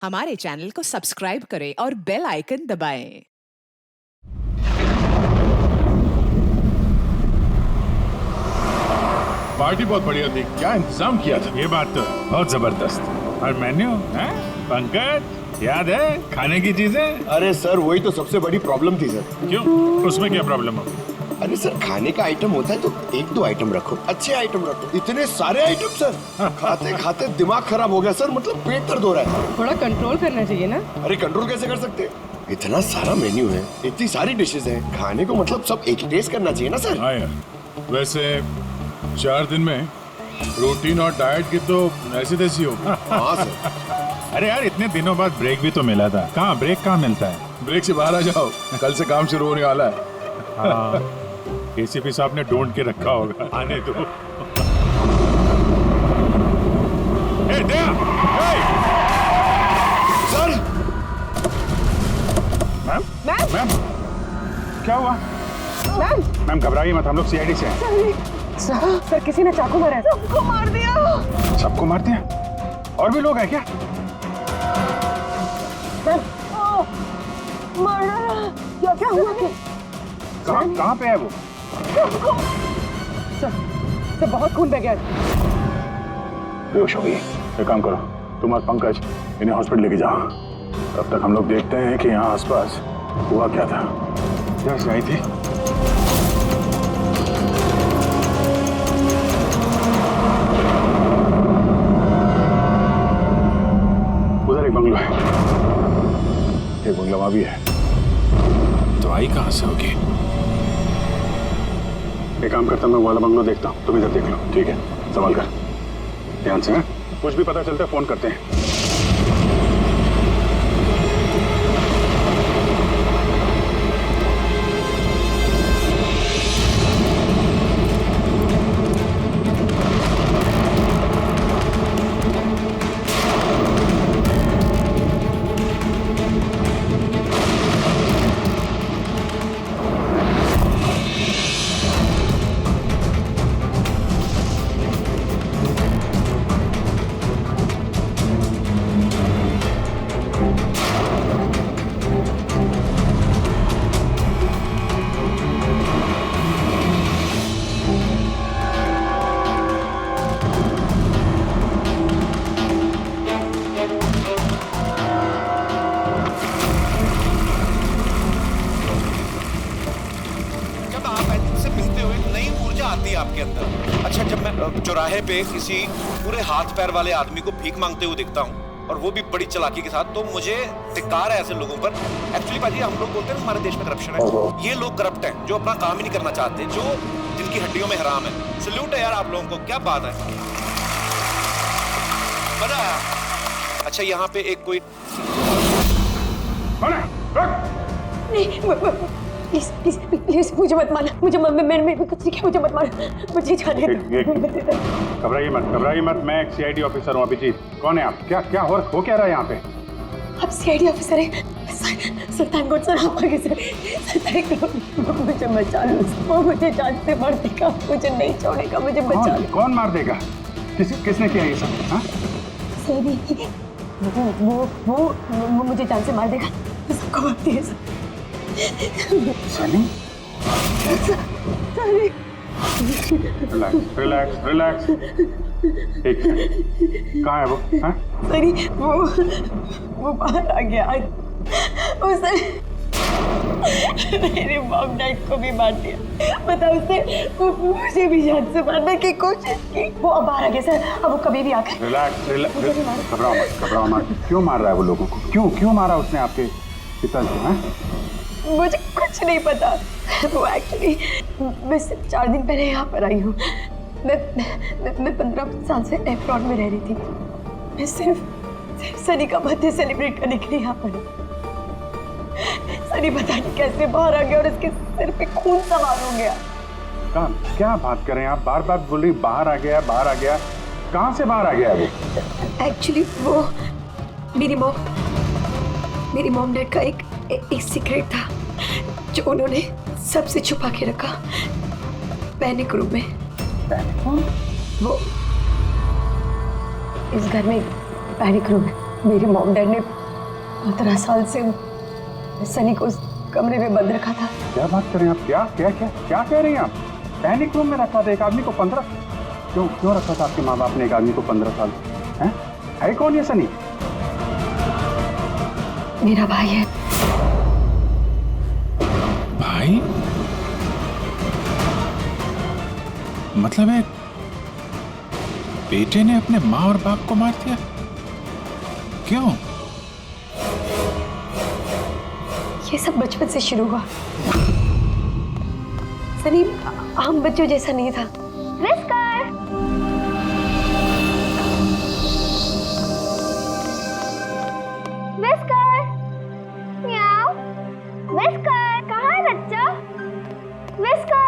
हमारे चैनल को सब्सक्राइब करें और बेल आइकन दबाएं। पार्टी बहुत बढ़िया थी, क्या इंतजाम किया था। ये बात तो है, बहुत जबरदस्त। और मेन्यू है पंकज, याद है खाने की चीजें? अरे सर वही तो सबसे बड़ी प्रॉब्लम थी सर। क्यों, उसमें क्या प्रॉब्लम हो? अरे सर खाने का आइटम होता है तो एक दो आइटम रखो, अच्छे आइटम रखो। इतने सारे आइटम सर, खाते खाते दिमाग खराब हो गया सर, मतलब पेट दर्द हो रहा है। थोड़ा कंट्रोल करना चाहिए ना। अरे कंट्रोल कैसे कर सकते, इतना सारा मेन्यू है, इतनी सारी डिशेज हैं, खाने को मतलब सब एक ही टेस्ट करना चाहिए ना सर। हाँ यार, वैसे 4 दिन में प्रोटीन और डाइट की तो ऐसी तैसी हो। हाँ सर। अरे यार इतने दिनों बाद ब्रेक भी तो मिला था, कहाँ ब्रेक कहाँ मिलता है? ब्रेक से बाहर आ जाओ, कल से काम शुरू होने वाला है। हाँ, एसीपी साहब ने ढूंढ के रखा होगा, आने दो। ए, दया! ए! सर मैम मैम मैम क्या हुआ? मैम मैम घबराइए मत, हम लोग सीआईडी से हैं। सर किसी ने चाकू मारा है। सबको मार दिया। सबको मार दिया? और भी लोग हैं क्या? मारा क्या क्या हुआ? कहाँ पे है वो? सर बहुत खून बह गया। बेहोश हो गई। एक काम करो, तुम और पंकज इन्हें हॉस्पिटल लेके जाओ। तब तक हम लोग देखते हैं कि यहाँ आसपास हुआ क्या था। क्या से आई थी? उधर एक बंगला है, एक बंगला वहां भी है। तो आई कहाँ से होगी? एक काम करता हूँ, मैं वाला बंगला देखता हूँ, तुम इधर देख लो, ठीक है? संभाल कर, ध्यान से। कुछ भी पता चलता है फोन करते हैं। जब आप ऐसे मिलते हुए नई ऊर्जा आती है आपके अंदर। अच्छा, जब मैं चौराहे पे किसी पूरे हाथ पैर वाले आदमी को भीख मांगते हुए दिखता हूँ, और वो भी बड़ी चालाकी के साथ, तो मुझे धिक्कार है ऐसे लोगों पर। एक्चुअली पाजी, हम लोग बोलते हैं हमारे देश में करप्शन है, ये लोग करप्ट हैं जो अपना काम ही नहीं करना चाहते, जो जिनकी हड्डियों में हराम है। सल्यूट है यार आप लोगों को, क्या बात है, मजा आया। अच्छा, यहाँ पे एक कोई प्लीज प्लीज प्लीज मुझे मत मारना। मुझे मैंने कुछ नहीं किया, मुझे मत मारना, मुझे जाने दो। घबराइए मत, मैं एक सीआईडी ऑफिसर हूँ। अभिजीत, कौन है आप? क्या हो क्या रहा है यहाँ पे? आप सीआईडी ऑफिसर हैं? सर थैंक गॉड सर, आप आगे सर थैंक गॉड। मुझे बचा लो, वो मुझे जान से मार देगा, मुझे नहीं छोड़ेगा, मुझे बचा लो। कौन मार देगा? किसने किया ये सब? हाँ? सही, वो मुझे जान से मार देगा, सबको मारती है सर। सनी? रिलैक्स। एक मिनट, कहाँ है वो? हाँ? सरी वो बाहर आ गया। उसने मेरे मॉम डैड को भी मार दिया। पता उसने मुझे भी जान से मारने की कोशिश की। वो अब बाहर आ गया सर, अब वो कभी भी आकर। रिलैक्स, घबराओ मत। क्यों मार रहा है वो लोगों को? क्यों मारा उसने आपके पिताजी को? हाँ? मुझे कुछ नहीं पता। वो एक्चुअली मैं सिर्फ 4 दिन पहले यहाँ पर आई हूँ। मैं 15 साल से एफ्रॉन में रह रही थी। मैं सिर्फ सनी का बर्थडे सेलिब्रेट करने के लिए यहाँ पर हूँ। सनी पता नहीं कैसे बाहर आ गया और इसके सिर पे खून सवार हो गया। क्या बात कर रहे हैं आप? बार बोल रही बाहर आ गया। कहाँ से बाहर आ गया वो? एक्चुअली वो मेरी मॉम डैड का एक सीक्रेट था जो उन्होंने सबसे छुपा के रखा पैनिक रूम में। वो इस घर में पैनिक रूम है। मेरे मॉम डैड ने 15 साल से सनी को उस कमरे में बंद रखा था। क्या बात कर रहे हैं आप? क्या क्या क्या क्या कह रही हैं आप? पैनिक रूम में रखा था एक आदमी को 15? क्यों रखा था आपके माँ बाप ने एक आदमी को 15 साल? है कौन ये सनी? मेरा भाई है। भाई? मतलब है बेटे ने अपने माँ और बाप को मार दिया? क्यों? ये सब बचपन से शुरू हुआ। सनी आम बच्चों जैसा नहीं था। विस्कर! विस्कर! म्याऊ! विस्कर! कहाँ है बच्चा? विस्कर!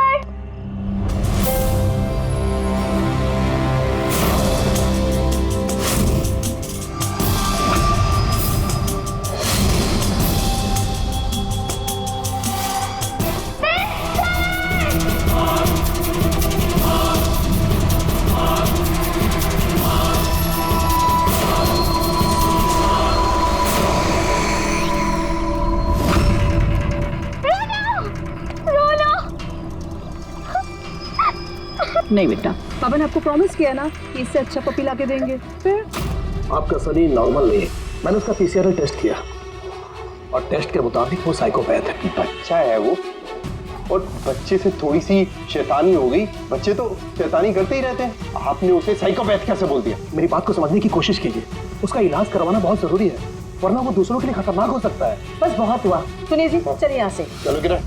नहीं बेटा, पापा ने आपको प्रॉमिस किया ना कि इससे अच्छा पपी लाके देंगे। फिर आपका सनी नॉर्मल नहीं है। मैंने उसका पीसीआर टेस्ट किया और टेस्ट के मुताबिक वो साइकोपैथ है। बच्चा है वो, और बच्चे से थोड़ी सी शैतानी हो गई। बच्चे तो शैतानी करते ही रहते हैं, आपने उसे साइकोपैथ कैसे बोल दिया? मेरी बात को समझने की कोशिश कीजिए। उसका इलाज करवाना बहुत जरूरी है, वरना वो दूसरों के लिए खतरनाक हो सकता है। बस बहुत हुआ। सुनिए जी, चलिए यहाँ से। चलो किरण।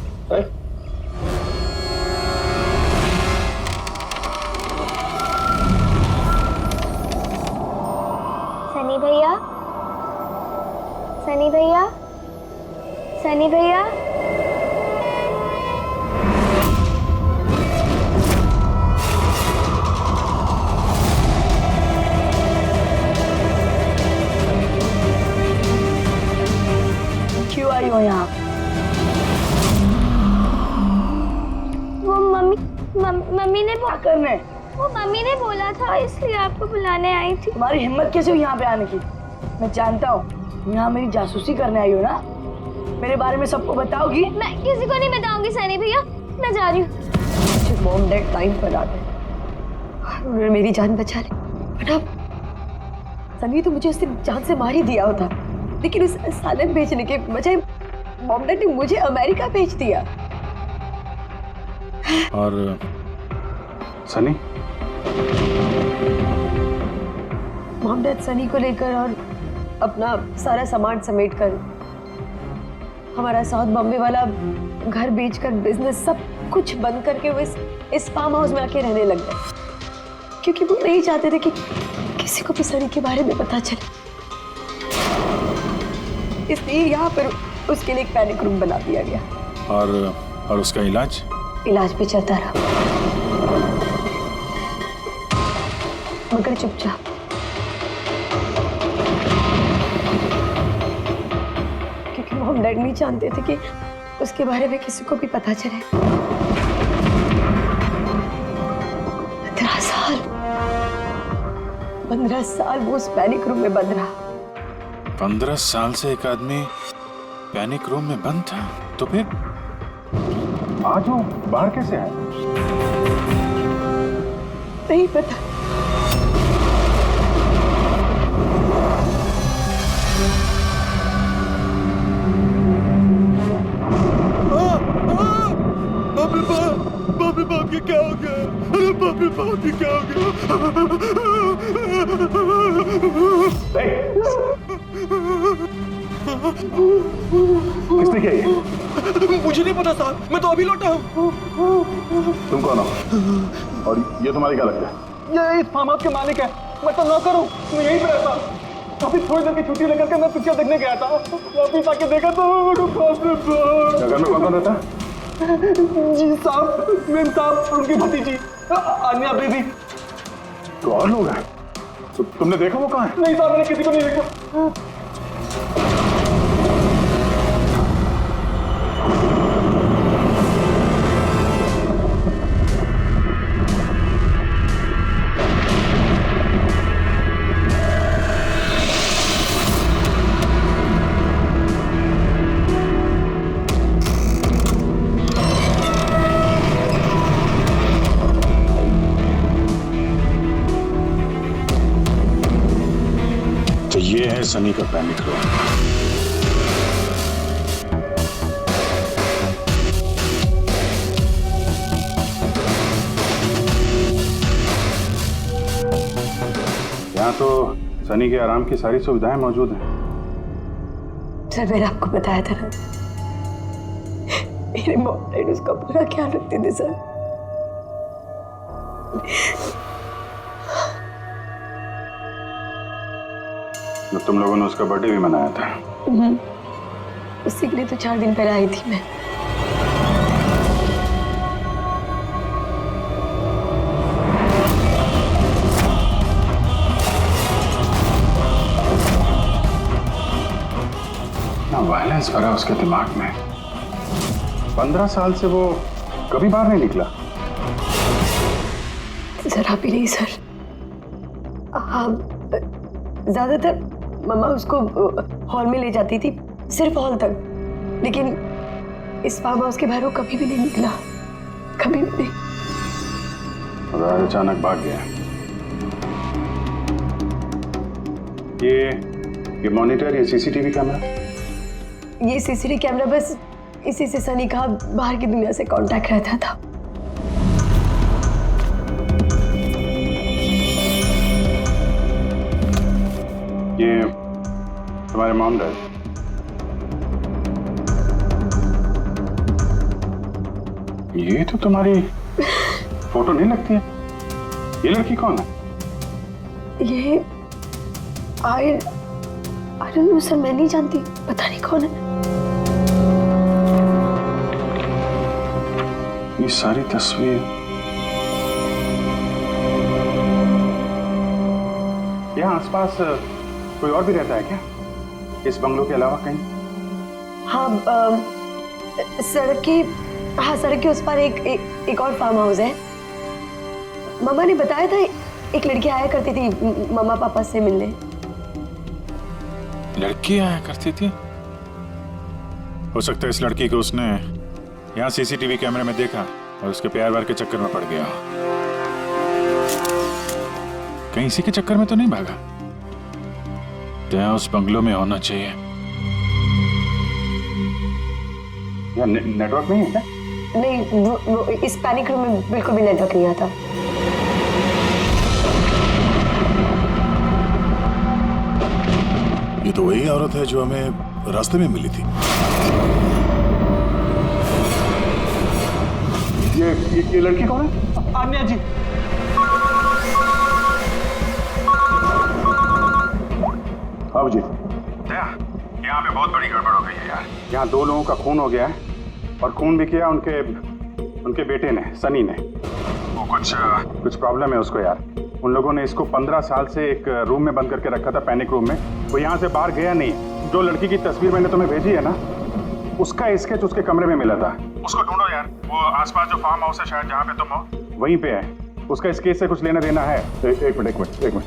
सनी भैया, सनी भैया, सनी भैया। क्यों आई हो यहाँ? वो मम्मी ने क्या करने? वो मम्मी ने बोला था, इसलिए आपको बुलाने आई थी। तुम्हारी हिम्मत कैसे हुई यहाँ पे आने की? मैं जानता हूँ यहाँ मेरी जासूसी करने आई हो ना। मेरे बारे में सबको बताओगी? मैं किसी को नहीं बताऊंगी सनी भैया, मैं जा रही हूँ। मॉम डैड टाइम पर आ गए और उन्होंने मेरी जान बचा ली। बट अब सनी तो मुझे उसने जान से मार ही दिया होता, लेकिन उस सालन भेजने के बजाय मॉम डैड ने मुझे अमेरिका भेज दिया। और सनी? मॉम डैड सनी को लेकर और अपना सारा सामान समेट कर हमारा साउथ बॉम्बे वाला घर बेचकर बिजनेस सब कुछ बंद करके वो इस फार्म हाउस में आके रहने लग गए, क्योंकि वो नहीं चाहते थे कि किसी को भी सनी के बारे में पता चले। इसलिए यहाँ पर उसके लिए एक पैनिक रूम बना दिया गया। और उसका इलाज भी चलता रहा, मगर चुपचाप। क्योंकि मॉम डैड नहीं जानते थे कि उसके बारे में किसी को भी पता चले। 15 साल वो उस पैनिक रूम में बंद रहा। 15 साल से एक आदमी पैनिक रूम में बंद था, तो फिर आज वो बाहर कैसे आए? नहीं पता। बाप रे बाप, ये क्या हो गया? अरे बाप रे बाप, ये क्या हो गया? किसने किया ये? मुझे नहीं पता साहब, मैं तो अभी लौटा हूँ। तुम कौन हो? और ये तुम्हारी क्या लगता है? ये इस फार्म हाउस के मालिक है, मैं तो नौकर हूँ, मैं यहीं पे रहता हूँ। काफी थोड़ी देर की छुट्टी लेकर के मैं पिक्चर देखने गया था, वापिस आके देखा तो घर में कौन रहता है? जी साहब, मेम साहब, उनकी भतीजी अन्या बेबी। तो और लोग हैं? तो तुमने देखा वो कहाँ है? नहीं साहब, मैंने किसी को नहीं देखा। ये है सनी का पैनिक रूम। यहाँ तो सनी के आराम की सारी सुविधाएं मौजूद हैं। सर मैंने आपको बताया था ना, मेरे मॉम डैड उसका पूरा ख्याल रखते थे सर। तो तुम लोगों ने उसका बर्थडे भी मनाया था। उसी के लिए तो 4 दिन पहले आई थी मैं। वायलेंस भरा उसके दिमाग में। 15 साल से वो कभी बाहर नहीं निकला। जरा भी नहीं सर। हाँ, ज्यादातर मम्मा उसको हॉल में ले जाती थी, सिर्फ हॉल तक, लेकिन इस फार्म हाउस के बाहर वो कभी भी नहीं निकला, कभी भी नहीं। और अचानक भाग गया। ये मॉनिटर, ये सीसीटीवी कैमरा, ये सीसीटीवी कैमरा बस इसी से सनी का बाहर की दुनिया से कांटेक्ट रहता था। ये तुम्हारे मॉम डैड। ये तो तुम्हारी फोटो नहीं लगती है। ये लड़की कौन है? ये आई डोंट नो सर, मैं नहीं जानती, पता नहीं कौन है। ये सारी तस्वीर, यहाँ आसपास कोई और भी रहता है क्या, इस बंगलों के अलावा कहीं? हाँ, सड़क के उस पर एक और फार्म हाउस है। मामा ने बताया था एक लड़की आया करती थी मामा पापा से मिलने। लड़की आया करती थी? हो सकता है इस लड़की को उसने यहाँ सीसीटीवी कैमरे में देखा और उसके प्यार वार के चक्कर में पड़ गया। कहीं इसी के चक्कर में तो नहीं भागा? तो उस बंगलो में होना चाहिए। यहाँ नेटवर्क नहीं है क्या? नहीं, वो इस पैनिक रूम में बिल्कुल भी नेटवर्क नहीं आता। ये तो वही औरत है जो हमें रास्ते में मिली थी। ये लड़की कौन है? आन्या जी। बाबू जी, यहाँ पे बहुत बड़ी गड़बड़ हो गई है यार। यहाँ 2 लोगों का खून हो गया है, और खून भी किया उनके बेटे ने, सनी ने। वो कुछ प्रॉब्लम है उसको यार। उन लोगों ने इसको 15 साल से एक रूम में बंद करके रखा था, पैनिक रूम में। वो यहाँ से बाहर गया नहीं। जो लड़की की तस्वीर मैंने तुम्हें भेजी है ना, उसका स्केच उसके कमरे में मिला था। उसको ढूंढो यार। वो आसपास जो फार्म हाउस है शायद जहाँ पे तुम हो, वहीं पे है। उसका स्केच से कुछ लेना देना है। एक मिनट।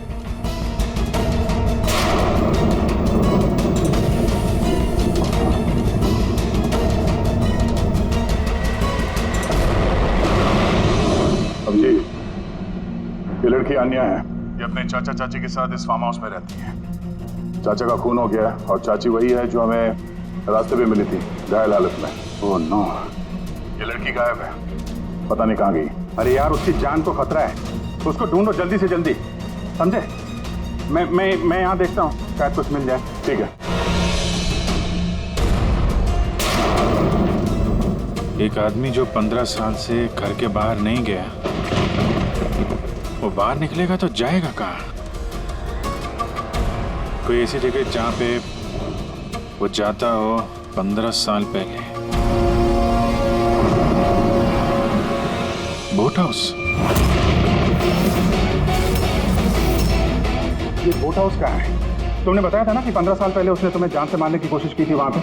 अब जी, ये लड़की आन्या है। ये अपने चाचा चाची के साथ इस फार्म हाउस में रहती है। चाचा का खून हो गया और चाची वही है जो हमें रास्ते पे मिली थी, घायल हालत में। ओह नो, ये लड़की गायब है, पता नहीं कहाँ गई। अरे यार, उसकी जान को खतरा है, उसको ढूंढो जल्दी से जल्दी, समझे? मैं यहाँ देखता हूँ, शायद कुछ मिल जाए। ठीक है। एक आदमी जो 15 साल से घर के बाहर नहीं गया, वो बाहर निकलेगा तो जाएगा कहाँ? कोई ऐसी जगह जहाँ पे वो जाता हो 15 साल पहले। Boat house. ये बोट हाउस कहाँ है? तुमने बताया था ना कि 15 साल पहले उसने तुम्हें जान से मारने की कोशिश की थी वहां पे।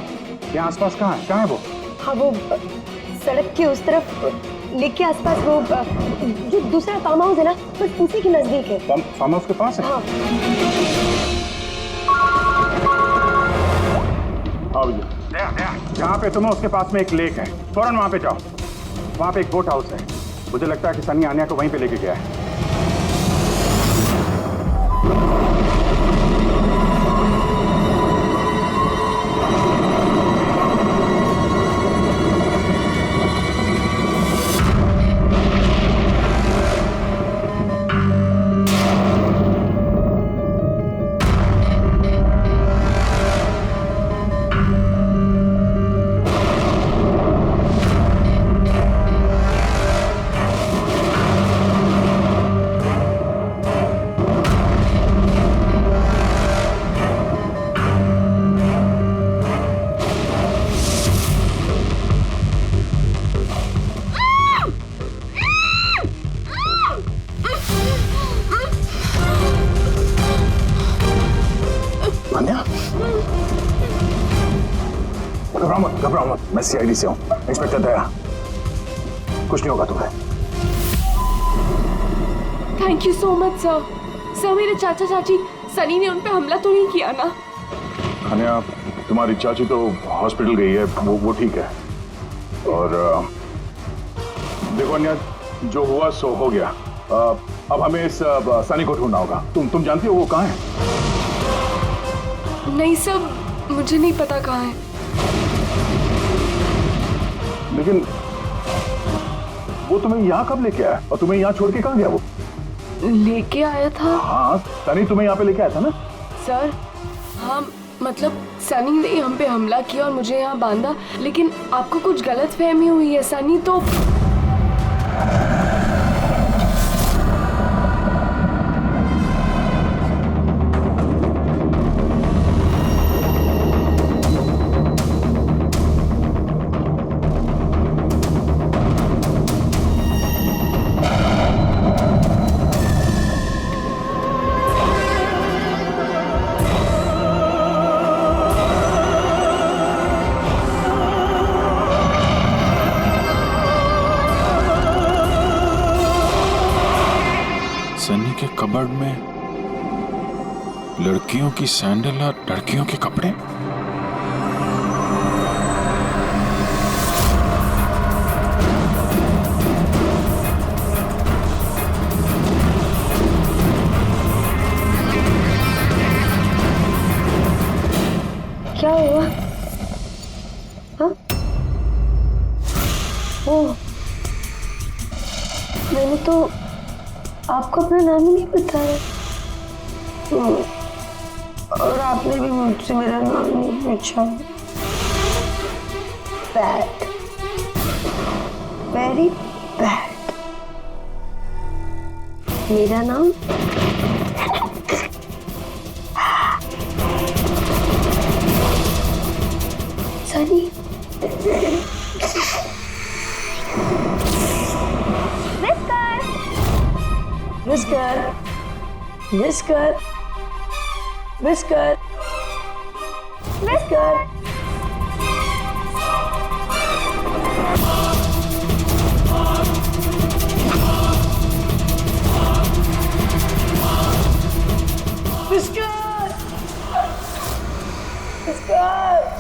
यहाँ आसपास कहाँ है वो? हाँ, वो सड़क के उस तरफ, लेक के आसपास, वो जो दूसरा फार्म हाउस है ना, बस उसी के नजदीक है। फार्म हाउस के पास है? हाँ। हाँ भैया, जहाँ पे तुम हो उसके पास में एक लेक है, फौरन वहाँ पे जाओ। वहाँ पे एक बोट हाउस है। मुझे लगता है कि सनी आन्या को वहीं पे लेके गया है। घबराओ मत, मैं सीआईडी से हूँ, इंस्पेक्टर दया। कुछ नहीं होगा तुम्हें। Thank you so much sir. Sir मेरे चाचा चाची सनी ने उन पे हमला तो नहीं किया ना? अनया, तुम्हारी चाची तो हॉस्पिटल गई है, वो ठीक है। और देखो अनया, जो हुआ सो हो गया। अब हमें इस सनी को ढूंढना होगा। तुम जानती हो वो कहाँ है? नहीं सर, मुझे नहीं पता कहाँ है। लेकिन वो तुम्हें यहाँ कब लेके आया और तुम्हें यहाँ छोड़ के कहाँ गया वो? लेके आया था। हाँ, सनी तुम्हें यहाँ पे लेके आया था ना? सर हाँ, मतलब सनी ने हम पे हमला किया और मुझे यहाँ बांधा, लेकिन आपको कुछ गलत फहमी हुई है। सनी तो सनी के कबर्ड में लड़कियों की सैंडल और लड़कियों के कपड़े। क्या हुआ? हाँ? ओह, मैंने तो आपको अपना नाम ही नहीं बताया। और आपने भी मुझसे मेरा नाम नहीं पूछा। Bad, very bad. मेरा नाम Sunny. Whisker, whisker, whisker, whisker. Whisker, whisker.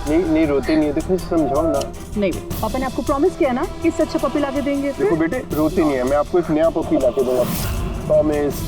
नहीं रोती नहीं है तो फिर समझाओ ना। नहीं, पापा ने आपको प्रॉमिस किया ना कि इससे अच्छा पपी लाके देंगे। देखो बेटे, रोती नहीं है, मैं आपको एक नया पपी लाके दूंगा, प्रॉमिस।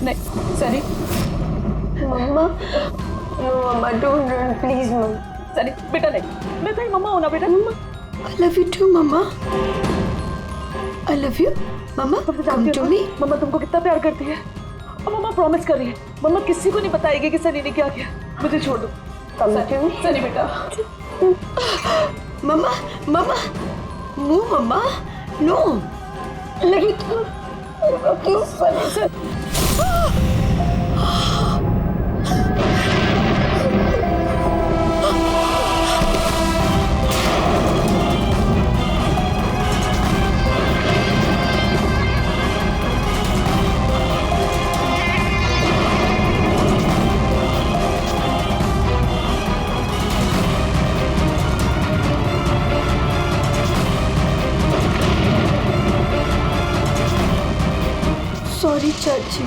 नहीं Sunny. Mamma, no mamma, don't run please mamma. Sunny बेटा नहीं, मैं तेरी मम्मा हूँ ना बेटा। मम्मा, I love you too mamma. I love you mamma, come to me। मम्मा तुमको कितना प्यार करती है और मम्मा प्रॉमिस कर रही है मम्मा किसी को नहीं बताएगी कि सनी ने क्या किया। मुझे छोड़ दो। Come to me सनी बेटा। मम्मा, मम्मा, नो मम्मा, नो। लेकिन क्यों सनी से? सॉरी चाची।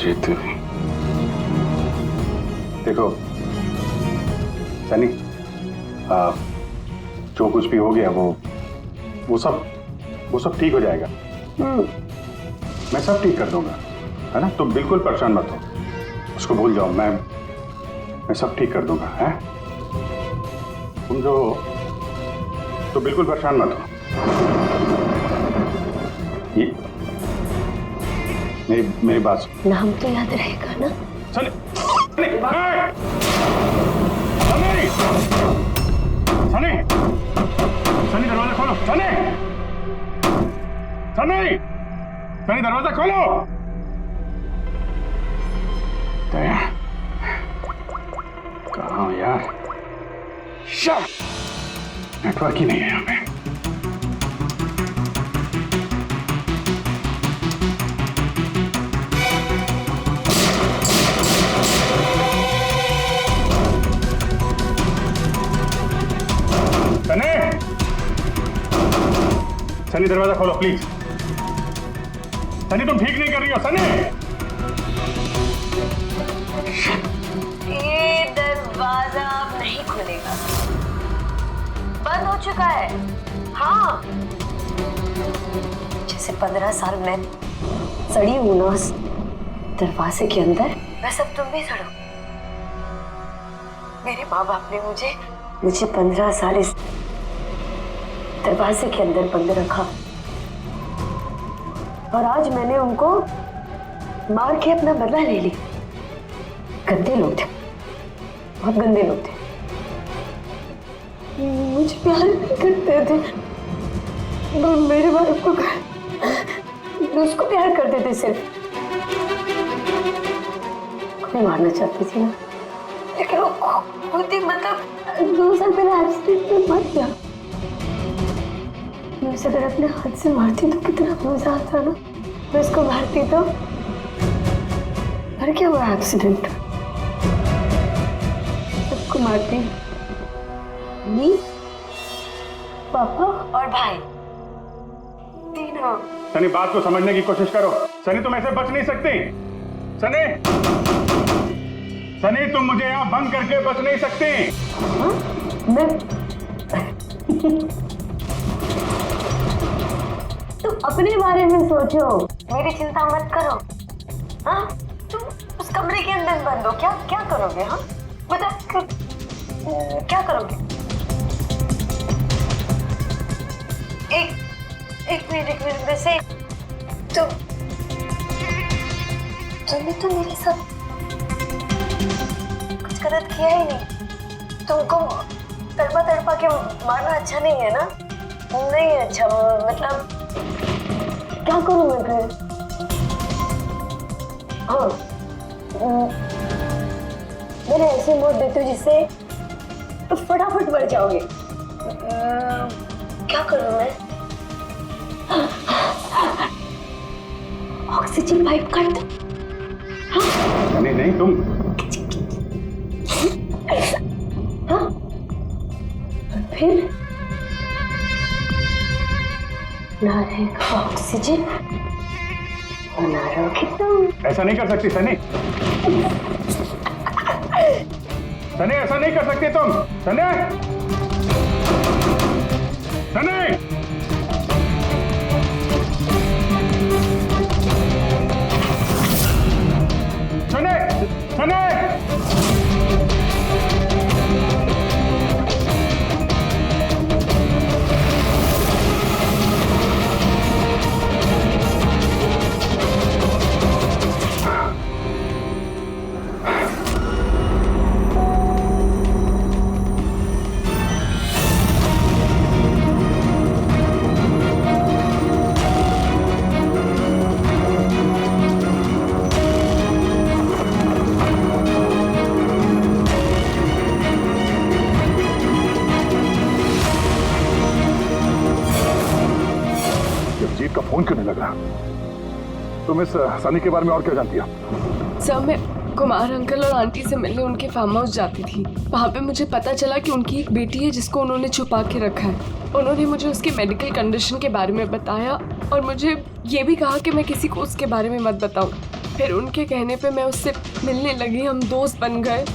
अभिजीत, देखो सनी, जो कुछ भी हो गया वो सब ठीक हो जाएगा। मैं सब ठीक कर दूंगा, है ना? तुम बिल्कुल परेशान मत हो, उसको भूल जाओ। मैं सब ठीक कर दूंगा, है? तुम जो हो तो बिल्कुल परेशान मत हो। ये मेरी बात सुन। नाम तो याद रहेगा ना? सनी, सनी, सनी, सनी दरवाजा खोलो। सनी, सनी, सनी दरवाजा खोलो। दया, कहाँ हो यार? नेटवर्क ही नहीं है यहाँ पे। सनी दरवाजा खोलो प्लीज। सनी तुम ठीक नहीं कर रही हो। सनी, ये दरवाजा अब नहीं खुलेगा, बंद हो चुका है। हाँ, जैसे 15 साल में सड़ी हूं ना उस दरवाजे के अंदर, वैसे अब तुम भी सड़ो। मेरे माँ बाप ने मुझे 15 साल इस दरवाजे के अंदर बंद रखा, और आज मैंने उनको मार के अपना बदला ले ली। गंदे लोग थे, बहुत गंदे लोग थे। मुझे प्यार नहीं करते थे, मेरे बाप को उसको प्यार करते थे सिर्फ। मैं मारना चाहती थी ना, लेकिन वो खुद ही मतलब 2 साल पहले एक्सीडेंट में मर गया। मैं उसे अगर अपने हाथ से मारती तो कितना मजा आता ना। मैं उसको मारती तो मर क्या हुआ एक्सीडेंट। सबको मारती, मम्मी, पापा और भाई, तीनों। सनी बात को समझने की कोशिश करो। सनी तुम ऐसे बच नहीं सकती। सनी, सनी तुम मुझे यहाँ बंद करके बच नहीं सकती। हाँ? मैं तुम अपने बारे में सोचो, मेरी चिंता मत करो। हाँ, तुम उस कमरे के अंदर बंद हो, क्या करोगे? हाँ बता, क्या करोगे? एक मिनट वैसे तुमने तो मेरे साथ कुछ गलत किया ही नहीं। तुमको तड़पा के मारना अच्छा नहीं है ना? नहीं अच्छा, मतलब क्या करूं मैं फिर? हाँ, मैंने ऐसे मोड़ देती हूँ जिससे तो फटाफट मर जाओगे। क्या करूं मैं? ऑक्सीजन पाइप काट दो। हाँ? नहीं तुम। ऐसा, हाँ? और फिर ना रहेगा ऑक्सीजन और ना रहोगे तुम। ऐसा नहीं कर सकती सनी। सनी ऐसा नहीं कर सकती तुम। सनी, सनी, सनी, सनी। जीत का फोन क्यों नहीं लग रहा? तुम इस सनी के बारे में और क्या जानती हो? सर, मैं कुमार अंकल और आंटी से मिलने उनके फार्म हाउस जाती थी। वहाँ पे मुझे पता चला कि उनकी एक बेटी है जिसको उन्होंने छुपा के रखा है। उन्होंने मुझे उसकी मेडिकल कंडीशन के बारे में बताया और मुझे ये भी कहा कि मैं किसी को उसके बारे में मत बताऊं। फिर उनके कहने पे मैं उससे मिलने लगी, हम दोस्त बन गए।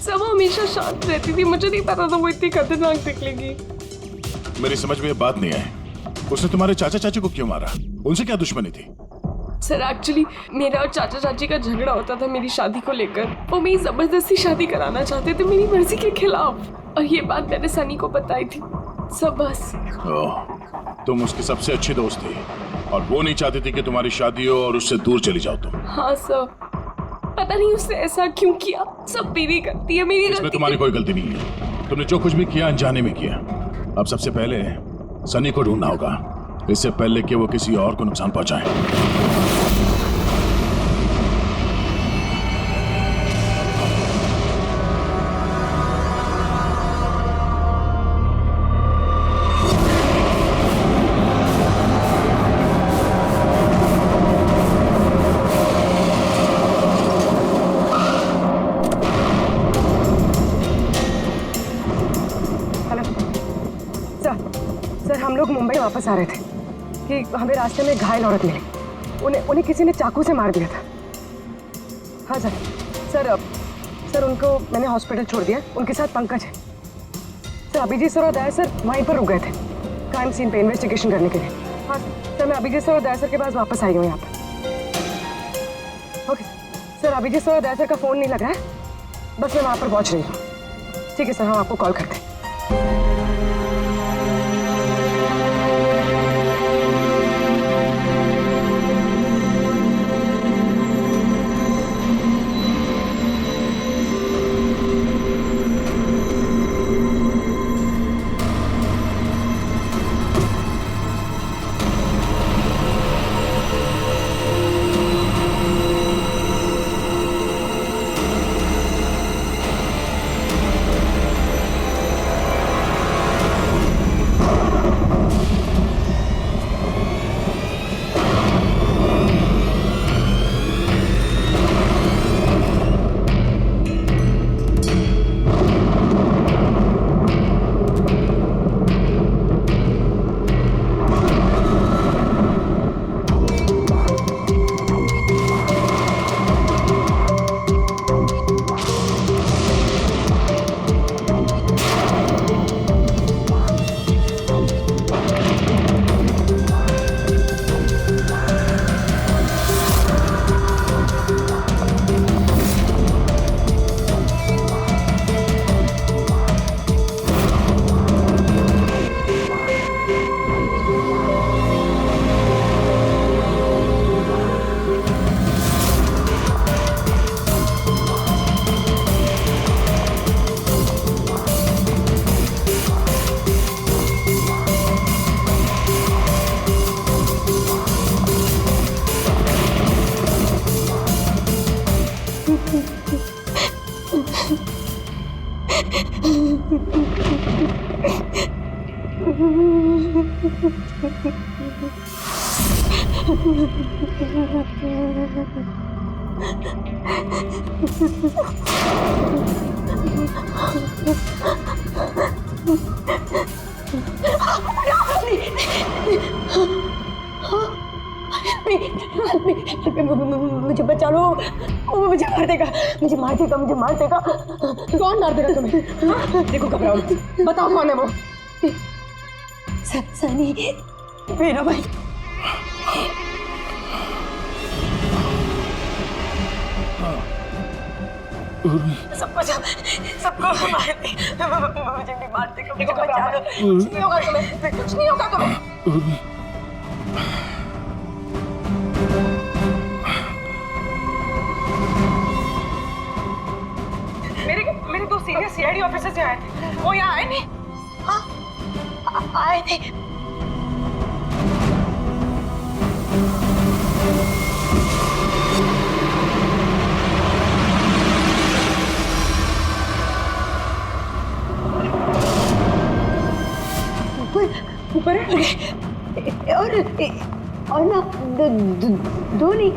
सब हमेशा शांत रहती थी, मुझे नहीं पता था वो इतनी खतरनाक निकलेगी। मेरी समझ में ये बात नहीं आई, उसने तुम्हारे चाचा चाची को क्यों मारा? उनसे क्या दुश्मनी थी? सर एक्चुअली मेरा और चाचा चाची का झगड़ा होता था मेरी शादी को लेकर। वो मेरी जबरदस्ती शादी कराना चाहते थे मेरी मर्जी के खिलाफ, और ये बात मैंने सनी को बताई थी। सब बस। तुम उसकी सबसे अच्छी दोस्त थी और वो नहीं चाहती थी कि तुम्हारी शादी हो और उससे दूर चली जाओ तुम। हाँ सर, पता नहीं उसने ऐसा क्यों किया। सब मेरी गलती है, मेरी इसमें गलती। तुम्हारी कोई गलती नहीं है। तुमने जो कुछ भी किया अनजाने में किया। अब सबसे पहले सनी को ढूंढना होगा, इससे पहले कि वो किसी और को नुकसान पहुंचाए। हम लोग मुंबई वापस आ रहे थे कि हमें रास्ते में घायल औरत मिली। उन्हें किसी ने चाकू से मार दिया था। हाँ सर उनको मैंने हॉस्पिटल छोड़ दिया। उनके साथ पंकज है सर। अभिजीत सर और दया सर वहीं पर रुक गए थे क्राइम सीन पे इन्वेस्टिगेशन करने के लिए। हाँ सर, मैं अभिजीत सर और दया सर के पास वापस आई हूँ यहाँ पर। ओके सर, अभिजीत सर और दया सर का फ़ोन नहीं लगा है, बस मैं वहाँ पर पहुँच रही हूँ। ठीक है सर, हम आपको कॉल करते हैं। मुझे बचा लो, वो मुझे मार देगा, मुझे मार देगा, मुझे मार देगा। कौन मार देगा तुम्हें? देखो घबराओ, बताओ कौन है वो? सनी, मेरा भाई। सबको मार दे, मुझे भी मार देगा, मुझे बचा लो। कुछ नहीं होगा तुम्हें, कुछ नहीं होगा तुम्हें। मेरे दो सीनियर सीआईडी ऑफिसर्स आए थे, वो यहाँ आए नहीं? हाँ आए थे। ऊपर और ना दो नहीं,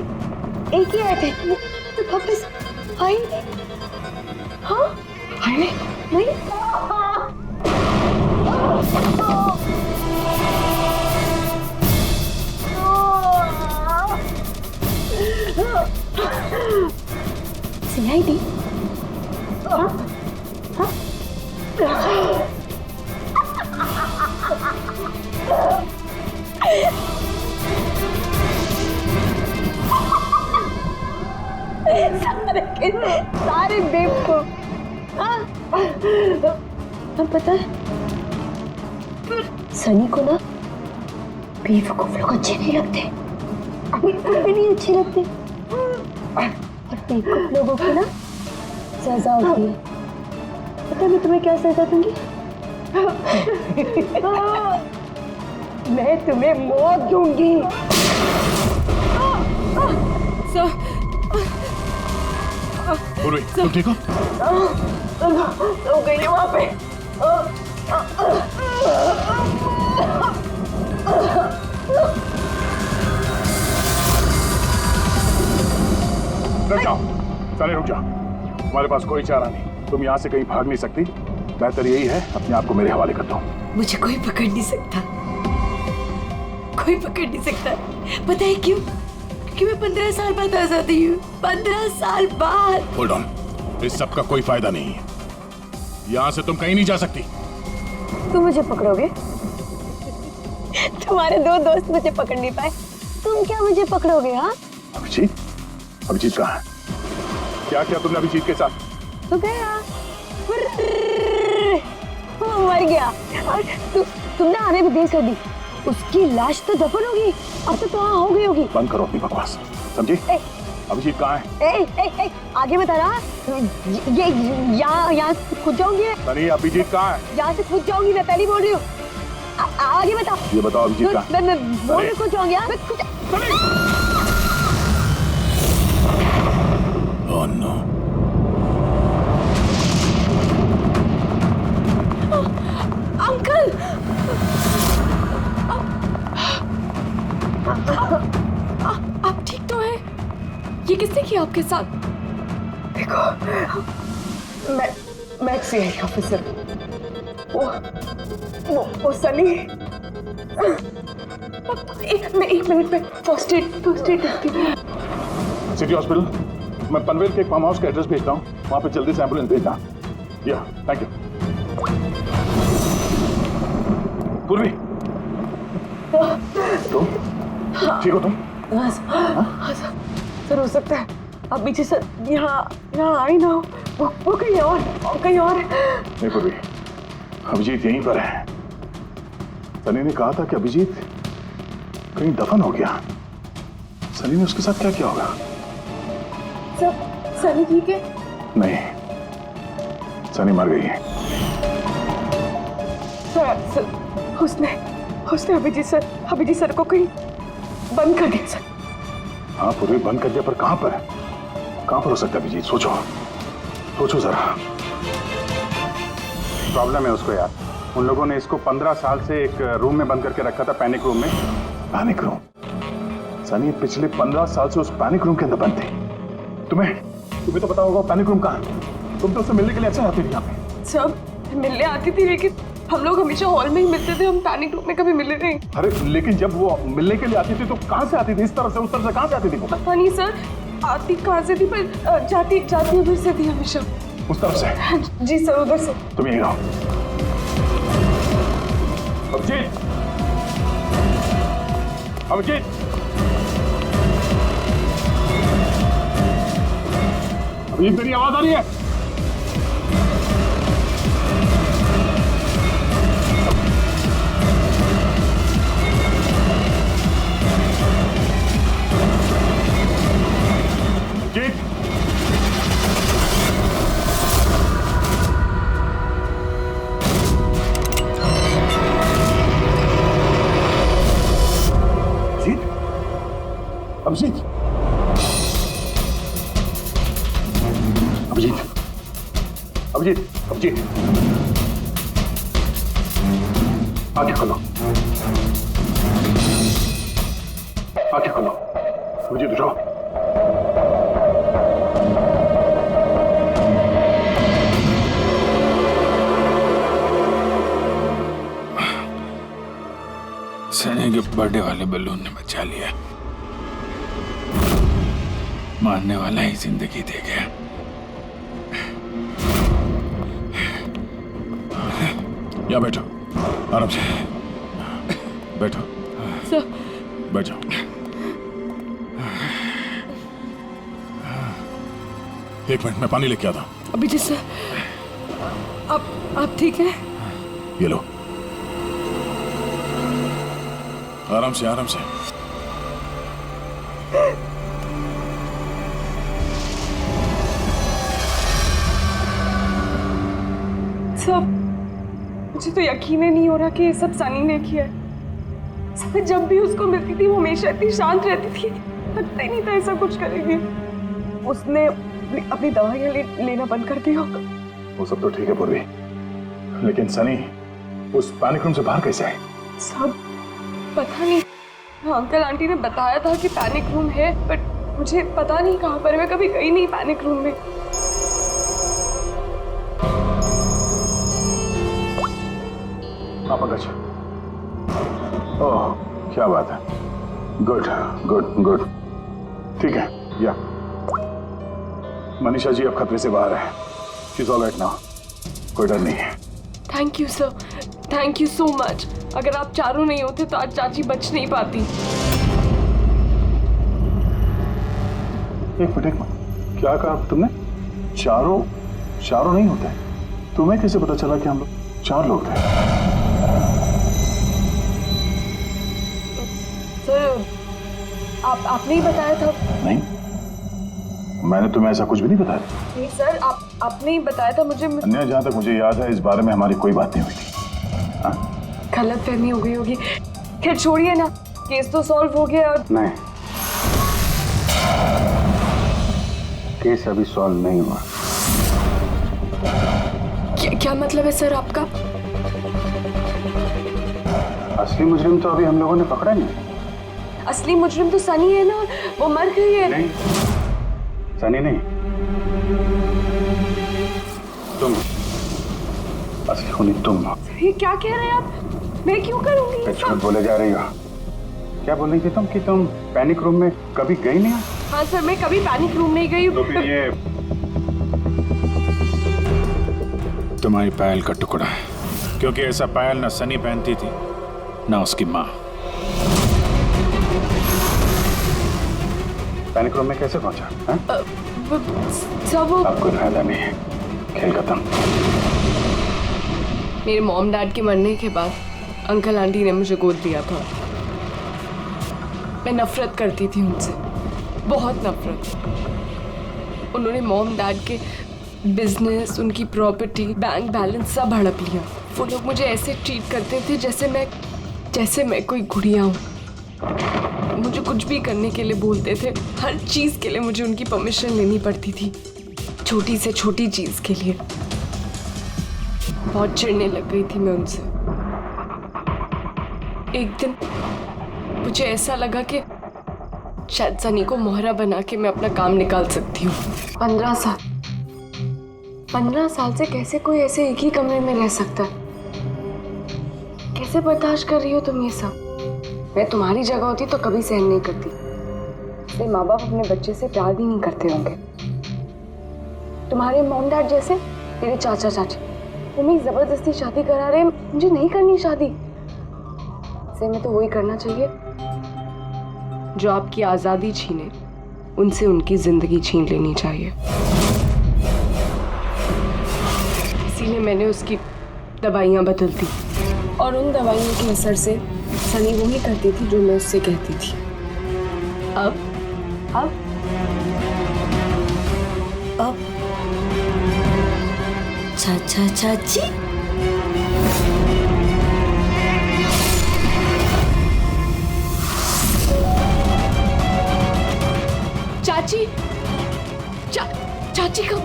एक ही आए थे, तो वापस आए नहीं। हाँ आए नहीं। और पता है सनी को ना बेवकूफ लोग अच्छे नहीं लगते, बिल्कुल भी नहीं अच्छे लगते। और बेवकूफ लोगों की ना सजा होती है। पता है मैं तुम्हें क्या सजा दूंगी? मैं तुम्हें मौत दूंगी। पूर्वी, तुम ठीक हो? तो गई वहां पे। रुक जाओ, सारे रुक जाओ। तुम्हारे पास कोई चारा नहीं, तुम यहाँ से कहीं भाग नहीं सकती। बेहतर यही है अपने आप को मेरे हवाले कर दो। मुझे कोई पकड़ नहीं सकता, कोई पकड़ नहीं सकता। पता है क्यों? क्योंकि मैं 15 साल बाद आजाद हुई हूँ। 15 साल बाद। होल्ड ऑन, इस सब का कोई फायदा नहीं है। यहाँ से तुम कहीं नहीं जा सकती। तुम मुझे पकड़ोगे? तुम्हारे 2 दोस्त मुझे पकड़ नहीं पाए, तुम क्या मुझे पकड़ोगे? हाँ अभिजीत, अभिजीत कहाँ है? क्या किया तुमने अभिजीत के साथ? तो गया, वो मर गया और तुमने आने भी देर कर दी। उसकी लाश तो दफन होगी, अब तो वहाँ हो गई होगी। बंद करो अपनी बकवास, समझी? अभिजीत कहाँ है? आगे बता रहा। ये यहाँ से खुद जाऊंगी। सनी, अभिजीत कहाँ है? यहाँ से खुद जाऊंगी, मैं पहले बोल रही हूँ। आगे बता। ये बताओ अभिजीत कहाँ है? मैं बोल रही खुद जाऊंगी। Oh no. अंकल, आप ठीक तो हैं? ये किसने किया आपके साथ? देखो, मैं सीआईडी ऑफिसर, वो सनी। एक मिनट में फर्स्ट एड करती हूँ। सिटी हॉस्पिटल, मैं पनवेल के एक फार्म हाउस का एड्रेस भेजता हूँ, वहाँ पे जल्दी से एम्बुलेंस भेजना। या, थैंक यू। पूर्वी, तुम ठीक हो? तुम सर हो सकता है अब पीछे सर यहाँ आई ना हो, वो कहीं और नहीं पूर्वी, अभिजीत यहीं पर है। सनी ने कहा था कि अभिजीत कहीं दफन हो गया। सनी ने उसके साथ क्या किया होगा? सनी ठीक है? नहीं, सनी मर गई है। सर उसने अभिजीत सर को कहीं बंद कर दिया सर। हाँ पूरी बंद कर दिया, पर कहां पर है? कहां पर हो सकता है अभिजीत? सोचो जरा। प्रॉब्लम है उसको यार। उन लोगों ने इसको 15 साल से एक रूम में बंद करके रखा था, पैनिक रूम में। Panic room? सनी पिछले 15 साल से उस पैनिक रूम के अंदर बंद थी। तुम्हें तो पता होगा पैनिक रूम कहाँ है। तुम तो उससे मिलने के लिए अक्सर आती थी यहाँ पे। सब मिलने आती थी, लेकिन हम लोग हमेशा हॉल में ही मिलते थे, हम पैनिक रूम में कभी मिले नहीं। अरे लेकिन जब वो मिलने के लिए आती थी तो कहाँ से आती थी? इस तरफ से, उस तरफ से, कहाँ से आती थी? पता नहीं सर, आती कहाँ से थी, पर जाती उधर से थी हमेशा। उस तरफ से? जी सर, उधर से। तुम यहीं रहो। अभिजीत, अभिजीत मेरी आवाज आ रही है? जीत, अभिजीत, अभिजीत, अभिजीत, अभिजीत, आंखें खोलो, आंखें खोलो। अभिजीत उठो। सनी के बर्थडे वाले बलून ने बचा लिया, मारने वाला ही जिंदगी दे गया। या बैठो, आराम से बैठो। सर, बैठ जाओ। एक मिनट, मैं पानी लेके आता हूं। अभिजीत सर, आप ठीक है? ये लो, आराम से आराम से। सब मुझे तो यकीन ही नहीं हो रहा कि ये सब सनी ने किया है। सब जब भी उसको मिलती थी वो हमेशा इतनी शांत रहती थी, लगता ही नहीं था ऐसा कुछ करेगी। उसने अपनी दवाइयाँ लेना बंद कर दिया। वो सब तो ठीक है पूर्वी, लेकिन सनी उस पैनिक रूम से बाहर कैसे आए? सब पता नहीं। अंकल आंटी ने बताया था कि पैनिक रूम है, बट मुझे पता नहीं कहाँ पर। मैं कभी गई नहीं पैनिक रूम में। हाँ पंकज, ओह क्या बात है, गुड गुड गुड, ठीक है। या मनीषा जी अब खतरे से बाहर है, शी इज ऑलराइट नाउ, कोई डर नहीं है। Thank you sir, thank you so much. अगर आप चारों नहीं होते तो आज चाची बच नहीं पाती। एक मिनट, क्या कहा तुमने? चारों नहीं होते? तुम्हें कैसे पता चला कि हम लोग 4 लोग थे? सर आपने ही बताया था। नहीं, मैंने तुम्हें ऐसा कुछ भी नहीं बताया। नहीं सर, आपने ही बताया था मुझे। अन्य जहाँ तक मुझे याद है इस बारे में हमारी कोई बात नहीं हुई थी। हाँ? गलतफहमी हो गई होगी। खैर छोड़िए ना, केस तो सॉल्व हो गया। और नहीं, केस अभी सॉल्व नहीं हुआ। क्या मतलब है सर आपका? असली मुजरिम तो अभी हम लोगों ने पकड़ा नहीं। असली मुजरिम तो सनी है ना, वो मर गई है। नहीं, सनी नहीं, तुम असली खूनी तुम। ये क्या कह रहे हैं आप? मैं क्यों करूंगी? झूठ बोले जा रही हो। क्या बोल रही थी तुम कि तुम पैनिक रूम में कभी गई नहीं? हाँ सर, मैं कभी पैनिक रूम नहीं गई। तो फिर ये तुम्हारी पायल का टुकड़ा है, क्योंकि ऐसा पायल ना सनी पहनती थी ना उसकी माँ। पैनिक रूम में कैसे पहुंचा? सब अब कोई फायदा नहीं है, खेल खत्म। मेरे मॉम डैड के मरने के बाद अंकल आंटी ने मुझे गोद दिया था। मैं नफरत करती थी उनसे, बहुत नफरत। उन्होंने मॉम डैड के बिजनेस, उनकी प्रॉपर्टी, बैंक बैलेंस सब हड़प लिया। वो लोग मुझे ऐसे ट्रीट करते थे जैसे मैं कोई गुड़िया हूँ। मुझे कुछ भी करने के लिए बोलते थे, हर चीज़ के लिए मुझे उनकी परमिशन लेनी पड़ती थी, छोटी से छोटी चीज़ के लिए। बहुत चिढ़ने लग गई थी मैं उनसे। एक दिन मुझे ऐसा लगा कि शायद सनी को मोहरा बना के मैं अपना काम निकाल सकती हूँ। 15 साल से कैसे कोई ऐसे एक ही कमरे में रह सकता है? कैसे बर्दाश्त कर रही हो तुम ये सब? मैं तुम्हारी जगह होती तो कभी सहन नहीं करती। इसलिए माँ बाप अपने बच्चे से प्यार भी नहीं करते होंगे। तुम्हारे मॉम डैड जैसे तेरे चाचा चाची, वो मेरी जबरदस्ती शादी करा रहे। मुझे नहीं करनी शादी। से मैं तो वही करना चाहिए जो आपकी आजादी छीने, उनसे उनकी जिंदगी छीन लेनी चाहिए। इसीलिए मैंने उसकी दवाइयाँ बदल दी, और उन दवाइयों के असर से सनी वही करती थी जो मैं उससे कहती थी। अब चाचा चाची,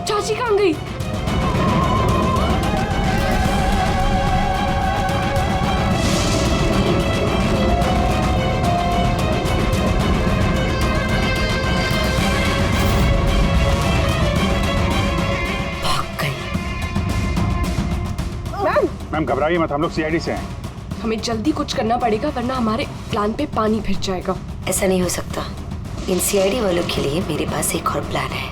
चाची कहाँ गई? मैम घबराइए मत, हम लोग सीआईडी से हैं। हमें जल्दी कुछ करना पड़ेगा वरना हमारे प्लान पे पानी फिर जाएगा। ऐसा नहीं हो सकता। इन सीआईडी वालों के लिए मेरे पास एक और प्लान है।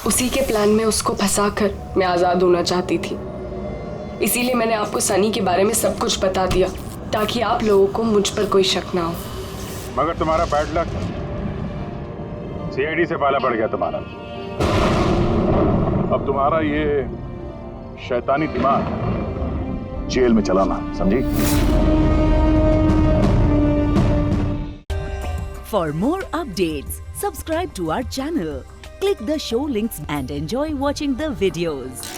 उसी के प्लान में उसको फंसाकर मैं आजाद होना चाहती थी। इसीलिए मैंने आपको सनी के बारे में सब कुछ बता दिया ताकि आप लोगों को मुझ पर कोई शक ना हो। मगर तुम्हारा बैड लक सीआईडी से पाला पड़ गया तुम्हारा। अब तुम्हारा ये शैतानी दिमाग जेल में चलाना, समझी? For more updates, subscribe to our channel, click the show links and enjoy watching the videos.